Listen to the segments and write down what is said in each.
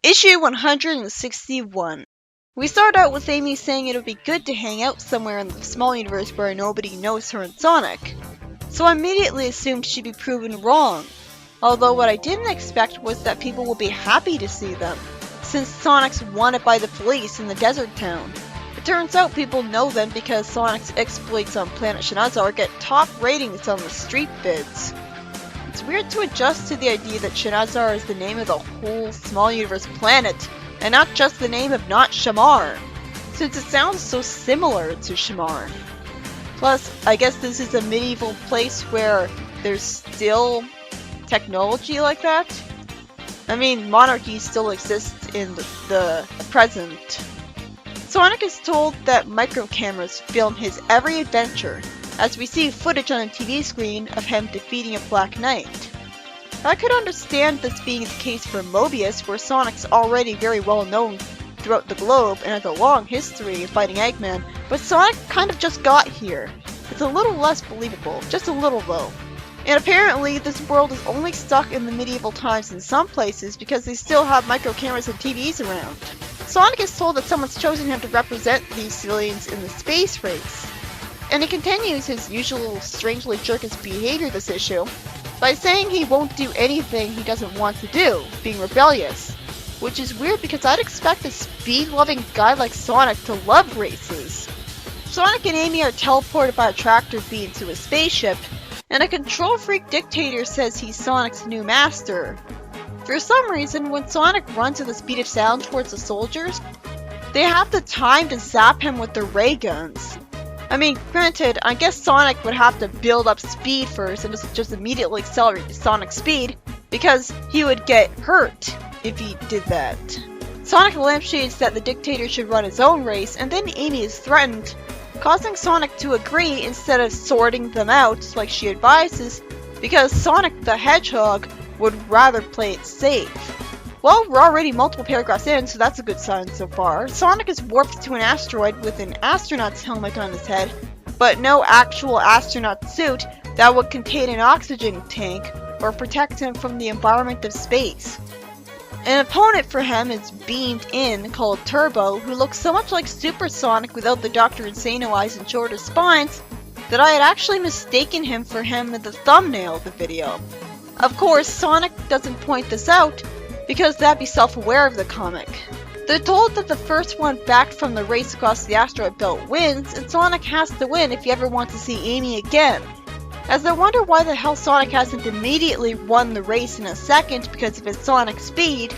Issue 161. We start out with Amy saying it would be good to hang out somewhere in the small universe where nobody knows her and Sonic. So I immediately assumed she'd be proven wrong. Although what I didn't expect was that people would be happy to see them, since Sonic's wanted by the police in the desert town. It turns out people know them because Sonic's exploits on Planet Shinazar get top ratings on the street bids. It's weird to adjust to the idea that Shinazar is the name of the whole small universe planet, and not just the name of Not Shamar, since it sounds so similar to Shamar. Plus, I guess this is a medieval place where there's still technology like that? I mean, monarchy still exists in the present. Sonic is told that micro cameras film his every adventure, as we see footage on a TV screen of him defeating a Black Knight. I could understand this being the case for Mobius, where Sonic's already very well known throughout the globe and has a long history of fighting Eggman, but Sonic kind of just got here. It's a little less believable, just a little though. And apparently this world is only stuck in the medieval times in some places because they still have micro cameras and TVs around. Sonic is told that someone's chosen him to represent these civilians in the space race. And he continues his usual strangely jerkish behavior this issue by saying he won't do anything he doesn't want to do, being rebellious. Which is weird because I'd expect a speed-loving guy like Sonic to love races. Sonic and Amy are teleported by a tractor beam to a spaceship, and a control freak dictator says he's Sonic's new master. For some reason, when Sonic runs at the speed of sound towards the soldiers, they have the time to zap him with their ray guns. I mean, granted, I guess Sonic would have to build up speed first and just immediately accelerate Sonic's speed, because he would get hurt if he did that. Sonic lampshades that the dictator should run his own race, and then Amy is threatened, causing Sonic to agree instead of sorting them out like she advises, because Sonic the Hedgehog would rather play it safe. Well, we're already multiple paragraphs in, so that's a good sign so far. Sonic is warped to an asteroid with an astronaut's helmet on his head, but no actual astronaut suit that would contain an oxygen tank or protect him from the environment of space. An opponent for him is beamed in called Turbo, who looks so much like Super Sonic without the Dr. Insano eyes and shorter spines that I had actually mistaken him for him in the thumbnail of the video. Of course, Sonic doesn't point this out, because that'd be self-aware of the comic. They're told that the first one back from the race across the asteroid belt wins, and Sonic has to win if you ever want to see Amy again. As I wonder why the hell Sonic hasn't immediately won the race in a second because of his Sonic speed,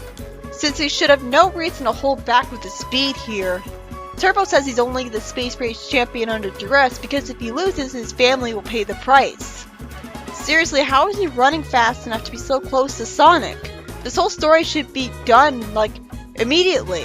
since he should have no reason to hold back with his speed here. Turbo says he's only the space race champion under duress because if he loses, his family will pay the price. Seriously, how is he running fast enough to be so close to Sonic? This whole story should be done, like, immediately.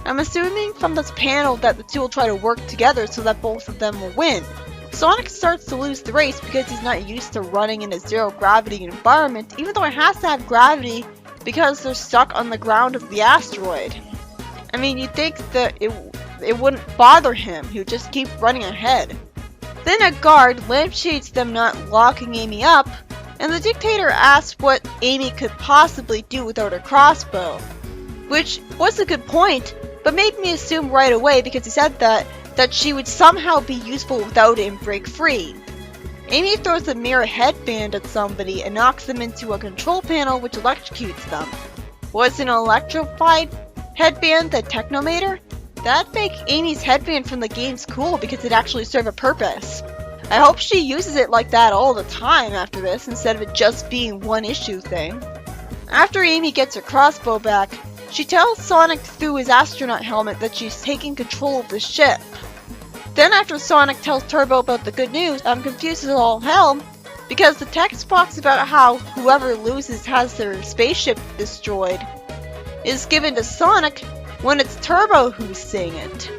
I'm assuming from this panel that the two will try to work together so that both of them will win. Sonic starts to lose the race because he's not used to running in a zero-gravity environment, even though it has to have gravity because they're stuck on the ground of the asteroid. I mean, you'd think that it wouldn't bother him, he would just keep running ahead. Then a guard lampshades them not locking Amy up, and the dictator asks what Amy could possibly do without her crossbow. Which was a good point, but made me assume right away because he said that she would somehow be useful without it and break free. Amy throws a mirror headband at somebody and knocks them into a control panel which electrocutes them. Was an electrified headband the Technomator? That'd make Amy's headband from the games cool because it actually served a purpose. I hope she uses it like that all the time after this, instead of it just being one issue thing. After Amy gets her crossbow back, she tells Sonic through his astronaut helmet that she's taking control of the ship. Then after Sonic tells Turbo about the good news, I'm confused as all hell, because the text box about how whoever loses has their spaceship destroyed is given to Sonic when it's Turbo who's saying it.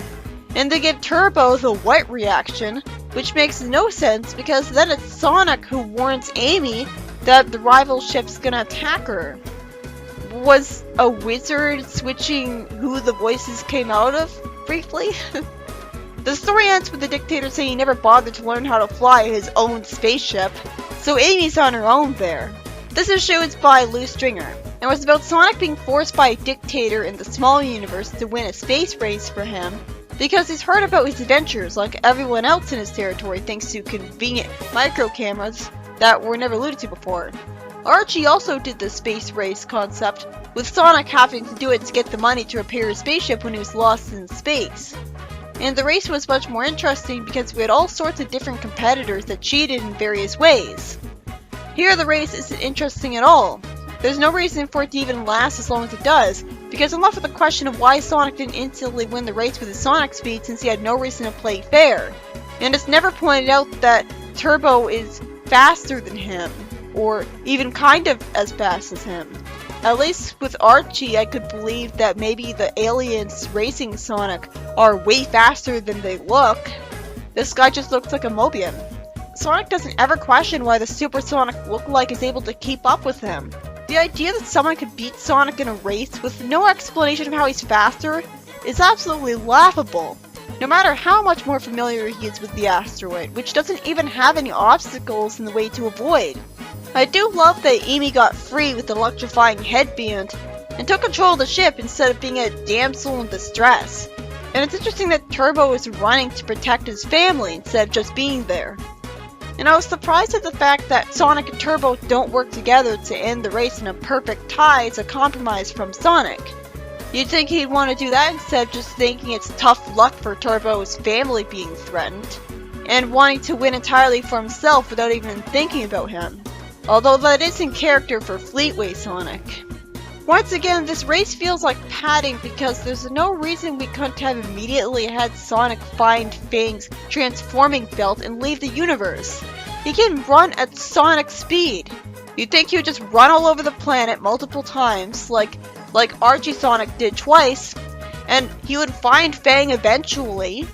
And they give Turbo the white reaction, which makes no sense because then it's Sonic who warns Amy that the rival ship's gonna attack her. Was a wizard switching who the voices came out of briefly? The story ends with the dictator saying he never bothered to learn how to fly his own spaceship, so Amy's on her own there. This issue is by Lou Stringer. and was about Sonic being forced by a dictator in the small universe to win a space race for him because he's heard about his adventures like everyone else in his territory thanks to convenient micro cameras that were never alluded to before. Archie also did the space race concept, with Sonic having to do it to get the money to repair his spaceship when he was lost in space. And the race was much more interesting because we had all sorts of different competitors that cheated in various ways. Here the race isn't interesting at all. There's no reason for it to even last as long as it does, because I'm left with the question of why Sonic didn't instantly win the race with his Sonic speed since he had no reason to play fair. And it's never pointed out that Turbo is faster than him, or even kind of as fast as him. At least with Archie, I could believe that maybe the aliens racing Sonic are way faster than they look. This guy just looks like a Mobian. Sonic doesn't ever question why the supersonic lookalike is able to keep up with him. The idea that someone could beat Sonic in a race with no explanation of how he's faster is absolutely laughable. No matter how much more familiar he is with the asteroid, which doesn't even have any obstacles in the way to avoid. I do love that Amy got free with the electrifying headband and took control of the ship instead of being a damsel in distress. And it's interesting that Turbo is running to protect his family instead of just being there. And I was surprised at the fact that Sonic and Turbo don't work together to end the race in a perfect tie as a compromise from Sonic. You'd think he'd want to do that instead of just thinking it's tough luck for Turbo's family being threatened, and wanting to win entirely for himself without even thinking about him. Although that is in character for Fleetway Sonic. Once again, this race feels like padding because there's no reason we couldn't have immediately had Sonic find Fang's transforming belt and leave the universe. He can run at Sonic speed. You'd think he would just run all over the planet multiple times, like Archie Sonic did twice, and he would find Fang eventually,